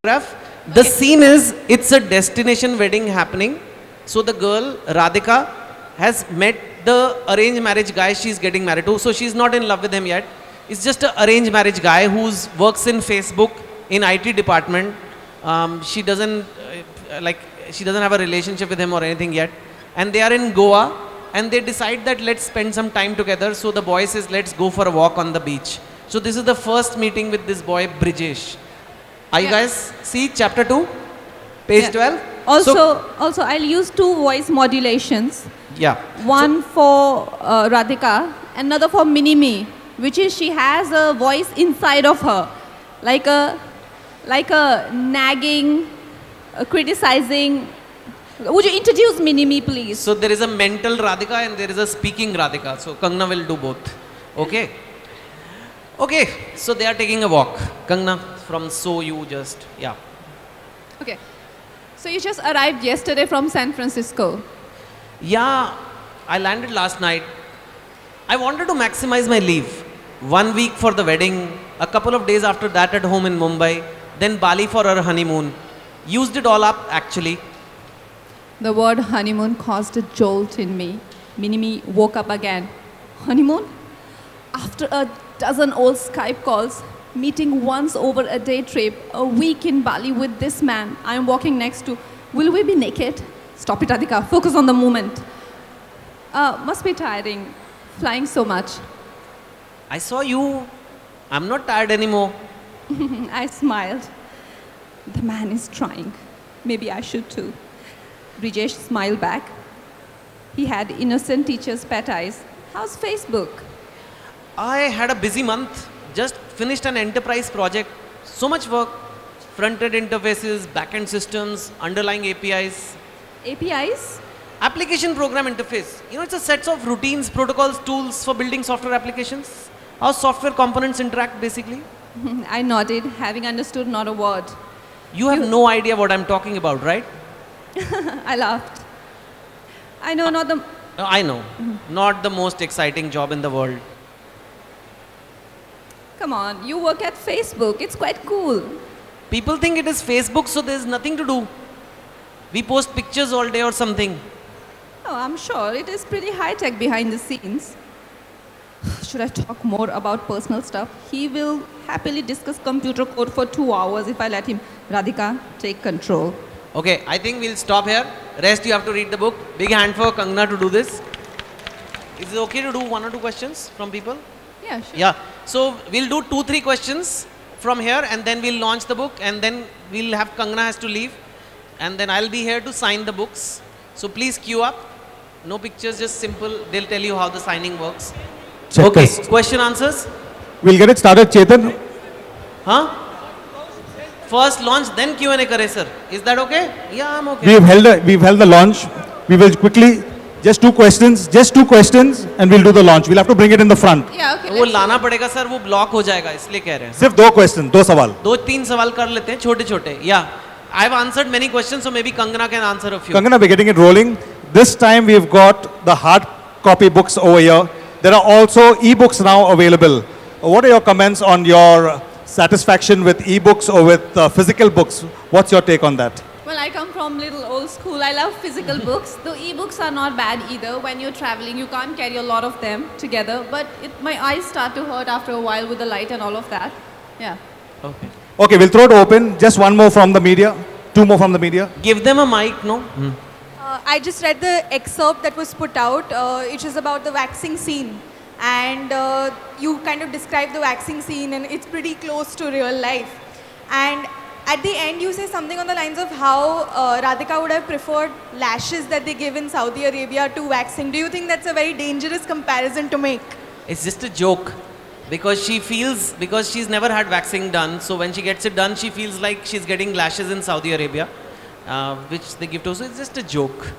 [SPEAKER 3] The scene is, it's a destination wedding happening. So the girl, Radhika, has met the arranged marriage guy she's getting married to. So she's not in love with him yet. It's just an arranged marriage guy who works in Facebook in IT department. She doesn't have a relationship with him or anything yet. And they are in Goa and they decide that let's spend some time together. So the boy says, let's go for a walk on the beach. So this is the first meeting with this boy, Brijesh. Are you guys see chapter 2, page 12?
[SPEAKER 8] Also, I'll use 2 voice modulations.
[SPEAKER 3] Yeah.
[SPEAKER 8] One for Radhika, another for Minimi, which is she has a voice inside of her, like a nagging, criticizing. Would you introduce Minimi, please?
[SPEAKER 3] So there is a mental Radhika and there is a speaking Radhika. So Kangana will do both. Okay. Okay. So they are taking a walk. Kangana, from yeah.
[SPEAKER 8] Okay. So you just arrived yesterday from San Francisco.
[SPEAKER 3] Yeah, I landed last night. I wanted to maximize my leave. 1 week for the wedding, a couple of days after that at home in Mumbai, then Bali for our honeymoon. Used it all up actually.
[SPEAKER 8] The word honeymoon caused a jolt in me. Minimi woke up again. Honeymoon? After a dozen old Skype calls, meeting once over a day trip, a week in Bali with this man I'm walking next to. Will we be naked? Stop it, Radhika. Focus on the moment. Must be tiring, flying so much.
[SPEAKER 3] I saw you. I'm not tired anymore.
[SPEAKER 8] I smiled. The man is trying. Maybe I should too. Brijesh smiled back. He had innocent teacher's pet eyes. How's Facebook?
[SPEAKER 3] I had a busy month. Just finished an enterprise project. So much work. Front-end interfaces, back-end systems, underlying APIs.
[SPEAKER 8] APIs?
[SPEAKER 3] Application program interface. It's a set of routines, protocols, tools for building software applications. How software components interact basically.
[SPEAKER 8] I nodded, having understood not a word.
[SPEAKER 3] You have no idea what I'm talking about, right?
[SPEAKER 8] I laughed. I know, not the...
[SPEAKER 3] I know. Not the most exciting job in the world.
[SPEAKER 8] Come on, you work at Facebook. It's quite cool.
[SPEAKER 3] People think it is Facebook, so there's nothing to do. We post pictures all day or something.
[SPEAKER 8] Oh, I'm sure it is pretty high-tech behind the scenes. Should I talk more about personal stuff? He will happily discuss computer code for 2 hours if I let him. Radhika, take control.
[SPEAKER 3] Okay, I think we'll stop here. Rest you have to read the book. Big hand for Kangana to do this. Is it okay to do 1 or 2 questions from people?
[SPEAKER 8] Yeah, sure.
[SPEAKER 3] Yeah. So we'll do 2-3 questions from here and then we'll launch the book and then we'll have Kangana has to leave and then I'll be here to sign the books. So please queue up. No pictures, just simple. They'll tell you how the signing works. Okay,
[SPEAKER 1] checklist.
[SPEAKER 3] question answers?
[SPEAKER 1] We'll get it started, Chetan.
[SPEAKER 3] Huh? First launch, then Q&A kare, sir. Is that okay? Yeah, I'm okay.
[SPEAKER 1] We've held the launch. We will quickly, just two questions, and we'll do the launch. We'll have to bring it in the front.
[SPEAKER 5] Yeah, okay.
[SPEAKER 3] वो लाना पड़ेगा sir, वो block हो जाएगा, इसलिए कह रहे हैं.
[SPEAKER 1] सिर्फ दो क्वेश्चन, दो सवाल.
[SPEAKER 3] दो तीन सवाल कर लेते हैं, छोटे छोटे. Yeah, I've answered many questions, so maybe Kangana can answer a few.
[SPEAKER 1] Kangana, we're getting it rolling. This time we've got the hard copy books over here. There are also e-books now available. What are your comments on your satisfaction with e-books or with physical books? What's your take on that?
[SPEAKER 8] Well, I come from little old school. I love physical books. The e-books are not bad either. When you're traveling, you can't carry a lot of them together. But my eyes start to hurt after a while with the light and all of that. Yeah.
[SPEAKER 3] Okay.
[SPEAKER 1] Okay, we'll throw it open. Just one more from the media. Two more from the media.
[SPEAKER 3] Give them a mic, no?
[SPEAKER 6] I just read the excerpt that was put out. It is about the waxing scene. And you kind of describe the waxing scene, and it's pretty close to real life. And at the end, you say something on the lines of how Radhika would have preferred lashes that they give in Saudi Arabia to waxing. Do you think that's a very dangerous comparison to make?
[SPEAKER 3] It's just a joke. Because she's never had waxing done, so when she gets it done, she feels like she's getting lashes in Saudi Arabia, which they give to her. So it's just a joke.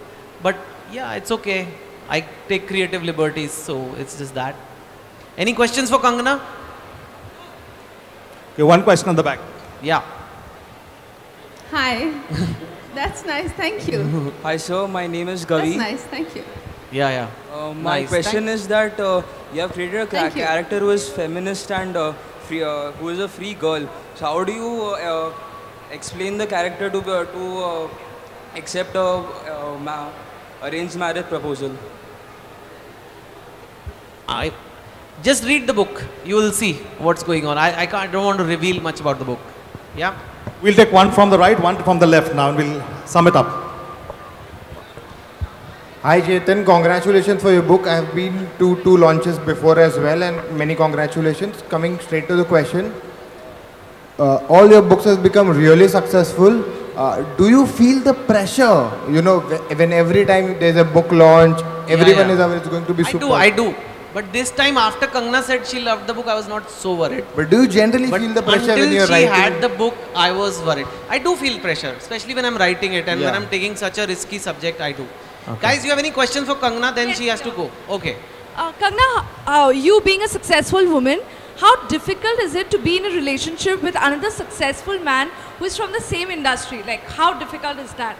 [SPEAKER 3] But yeah, it's okay. I take creative liberties, so it's just that. Any questions for Kangana?
[SPEAKER 1] Okay, one question on the back.
[SPEAKER 3] Yeah.
[SPEAKER 8] Hi. That's nice. Thank you.
[SPEAKER 9] Hi sir, my name is
[SPEAKER 8] That's
[SPEAKER 9] Gavi.
[SPEAKER 8] nice. Thank you.
[SPEAKER 3] Yeah, yeah.
[SPEAKER 9] My
[SPEAKER 3] Nice.
[SPEAKER 9] question is that you have created a
[SPEAKER 8] Thank you.
[SPEAKER 9] character who is feminist and free, who is a free girl. So how do you explain the character to accept a arranged marriage proposal?
[SPEAKER 3] I just read the book. You will see what's going on. I don't want to reveal much about the book. Yeah.
[SPEAKER 1] We'll take one from the right, one from the left now, and we'll sum it up.
[SPEAKER 10] Hi Chetan, congratulations for your book. I have been to 2 launches before as well, and many congratulations. Coming straight to the question, all your books have become really successful. Do you feel the pressure, you know, when every time there's a book launch, everyone
[SPEAKER 3] yeah.
[SPEAKER 10] is aware it's going to be super?
[SPEAKER 3] I do. But this time after Kangana said she loved the book, I was not so worried.
[SPEAKER 10] But do you generally
[SPEAKER 3] But
[SPEAKER 10] feel the pressure when you're
[SPEAKER 3] until she
[SPEAKER 10] writing?
[SPEAKER 3] had the book, I was worried. I do feel pressure, especially when I'm writing it and when
[SPEAKER 10] Yeah.
[SPEAKER 3] I'm taking such a risky subject, I do. Guys, you have any questions for Kangana? Then she has to go. Okay.
[SPEAKER 4] Kangana, you being a successful woman, how difficult is it to be in a relationship with another successful man who is from the same industry? Like, how difficult is that?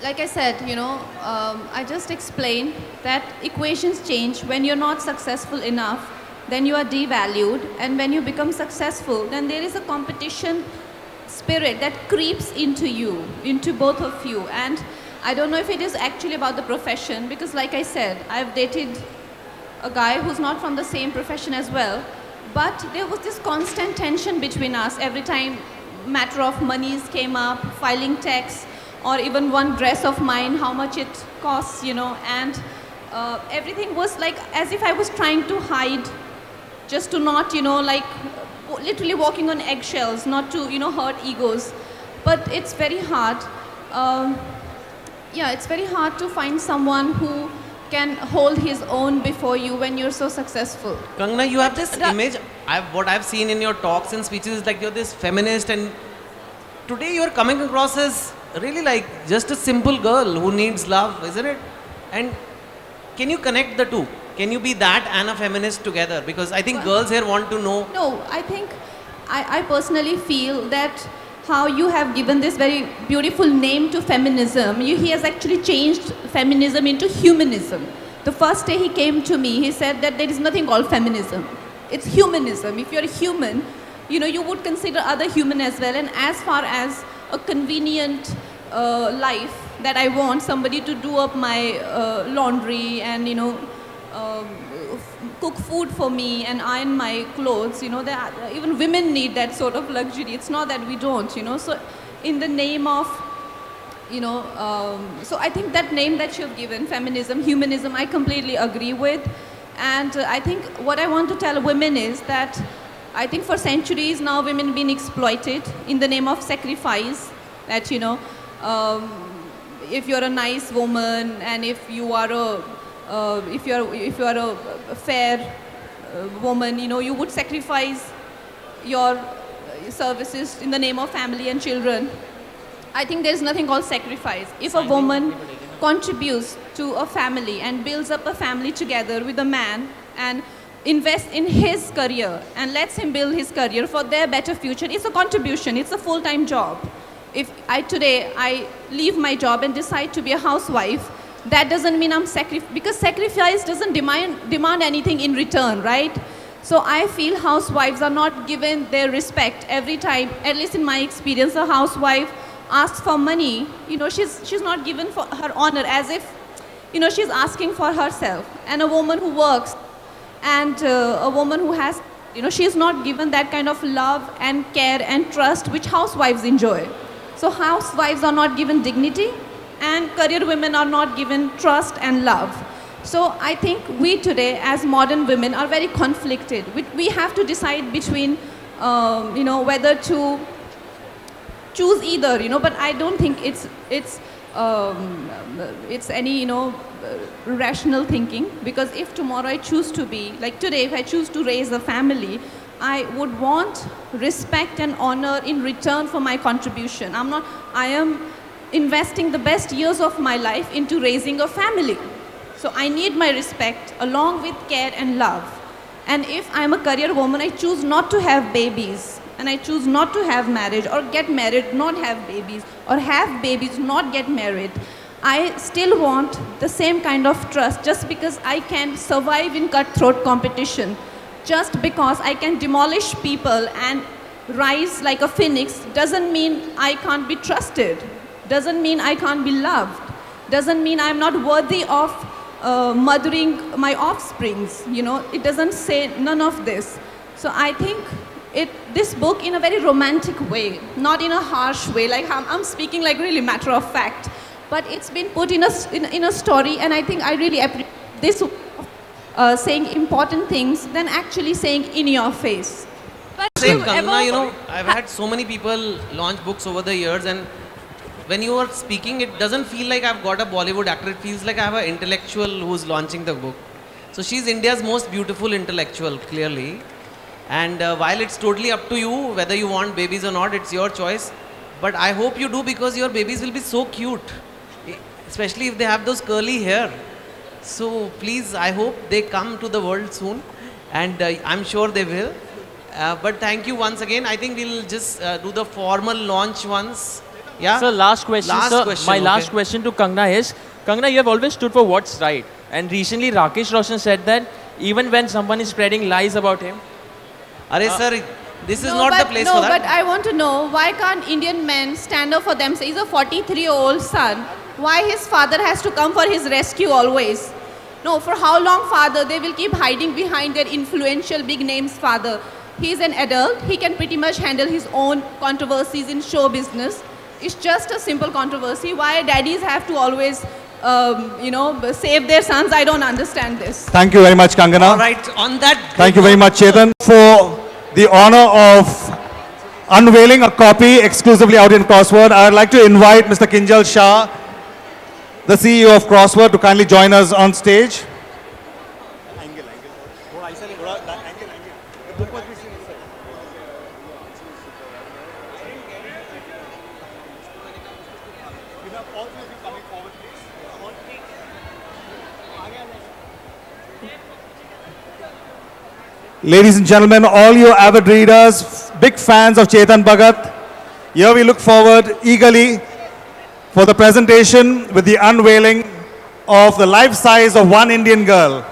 [SPEAKER 8] Like I said, I just explained that equations change. When you're not successful enough, then you are devalued. And when you become successful, then there is a competition spirit that creeps into you, into both of you. And I don't know if it is actually about the profession, because like I said, I've dated a guy who's not from the same profession as well. But there was this constant tension between us every time matter of monies came up, filing tax, or even one dress of mine, how much it costs, and everything was like as if I was trying to hide, just to not, like literally walking on eggshells, not to, hurt egos. But it's very hard. It's very hard to find someone who can hold his own before you when you're so successful.
[SPEAKER 3] Kangana, you have this image. What I've seen in your talks and speeches is like you're this feminist, and today you're coming across as really like just a simple girl who needs love, isn't it? And can you connect the two? Can you be that and a feminist together? Because I think girls here want to know.
[SPEAKER 8] No, I think I personally feel that how you have given this very beautiful name to feminism, he has actually changed feminism into humanism. The first day he came to me, he said that there is nothing called feminism. It's humanism. If you're a human, you would consider other human as well. And as far as a convenient life that I want somebody to do up my laundry and, cook food for me and iron my clothes, that even women need that sort of luxury. It's not that we don't, so in the name of, so I think that name that you've given, feminism, humanism, I completely agree with. And I think what I want to tell women is that I think for centuries now women have been exploited in the name of sacrifice, that, if you're a nice woman and if you are a if you are a fair woman, you know, you would sacrifice your services in the name of family and children. I think there is nothing called sacrifice. If a woman contributes to a family and builds up a family together with a man and invests in his career and lets him build his career for their better future, it's a contribution, it's a full-time job. If today I leave my job and decide to be a housewife, that doesn't mean I'm because sacrifice doesn't demand anything in return, right? So I feel housewives are not given their respect every time, at least in my experience. A housewife asks for money, you know, she's not given for her honor, as if, you know, she's asking for herself. And a woman who works and a woman who has, you know, she's not given that kind of love and care and trust which housewives enjoy. So housewives are not given dignity, and career women are not given trust and love. So I think we today as modern women are very conflicted. We have to decide between, you know, whether to choose either, you know, but I don't think it's any, you know, rational thinking, because if tomorrow I choose to be, like today, if I choose to raise a family, I would want respect and honor in return for my contribution. I am investing the best years of my life into raising a family. So I need my respect along with care and love. And if I'm a career woman, I choose not to have babies, and I choose not to have marriage, or get married, not have babies, or have babies, not get married. I still want the same kind of trust. Just because I can survive in cutthroat competition, just because I can demolish people and rise like a phoenix, doesn't mean I can't be trusted. Doesn't mean I can't be loved. Doesn't mean I'm not worthy of mothering my offsprings. You know, it doesn't say none of this. So I think this book, in a very romantic way, not in a harsh way, like I'm speaking like really matter of fact, but it's been put in a story, and I think I really appreciate this, saying important things than actually saying in your face.
[SPEAKER 4] But
[SPEAKER 3] Same,
[SPEAKER 4] you
[SPEAKER 3] Kangana, you
[SPEAKER 4] ever-
[SPEAKER 3] know, I've had so many people launch books over the years, and when you are speaking, it doesn't feel like I've got a Bollywood actor. It feels like I have an intellectual who's launching the book. So she's India's most beautiful intellectual, clearly. And while it's totally up to you whether you want babies or not, it's your choice. But I hope you do, because your babies will be so cute, especially if they have those curly hair. So please, I hope they come to the world soon, and I'm sure they will. But thank you once again. I think we'll just do the formal launch once. Yeah.
[SPEAKER 11] So last question, sir. My
[SPEAKER 3] okay.
[SPEAKER 11] last question to Kangana is, Kangana, you have always stood for what's right. And recently Rakesh Roshan said that even when someone is spreading lies about him.
[SPEAKER 3] Sir, this is not the place
[SPEAKER 8] no,
[SPEAKER 3] for that.
[SPEAKER 8] but I want to know, why can't Indian men stand up for themselves? He's a 43-year-old son. Why his father has to come for his rescue always? No, for how long father? They will keep hiding behind their influential big names father. He's an adult. He can pretty much handle his own controversies in show business. It's just a simple controversy. Why daddies have to always, you know, save their sons? I don't understand this.
[SPEAKER 1] Thank you very much, Kangana.
[SPEAKER 3] All right, on that.
[SPEAKER 1] Thank you very much, Chetan, for the honor of unveiling a copy exclusively out in Crossword. I would like to invite Mr. Kinjal Shah, the CEO of Crossword, to kindly join us on stage. Ladies and gentlemen, all you avid readers, big fans of Chetan Bhagat, here we look forward eagerly for the presentation with the unveiling of the life size of one Indian girl.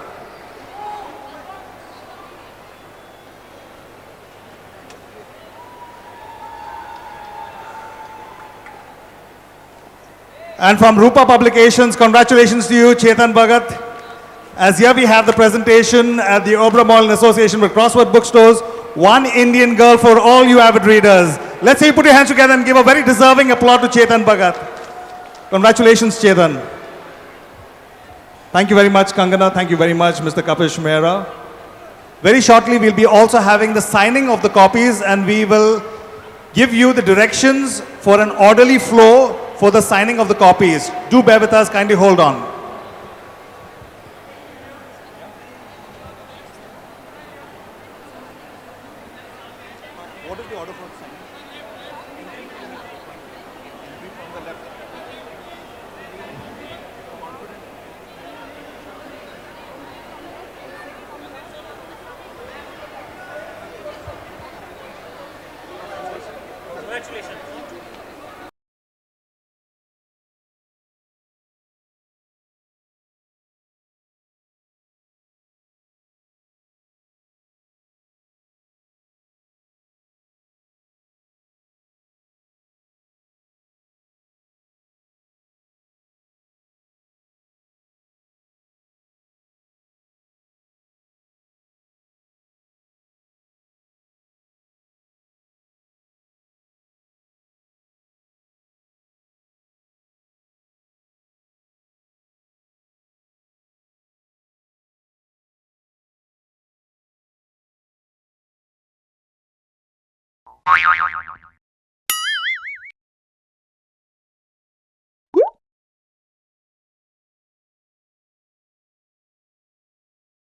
[SPEAKER 1] And from Rupa Publications, congratulations to you, Chetan Bhagat. As here we have the presentation at the Oberoi Mall in association with Crossword Bookstores, One Indian Girl for all you avid readers. Let's say you put your hands together and give a very deserving applause to Chetan Bhagat. Congratulations, Chetan. Thank you very much, Kangana. Thank you very much, Mr. Kapish Mehra. Very shortly, we'll be also having the signing of the copies, and we will give you the directions for an orderly flow for the signing of the copies. Do bear with us, kindly hold on. What is the order for signing? Entry from the left.
[SPEAKER 7] Congratulations.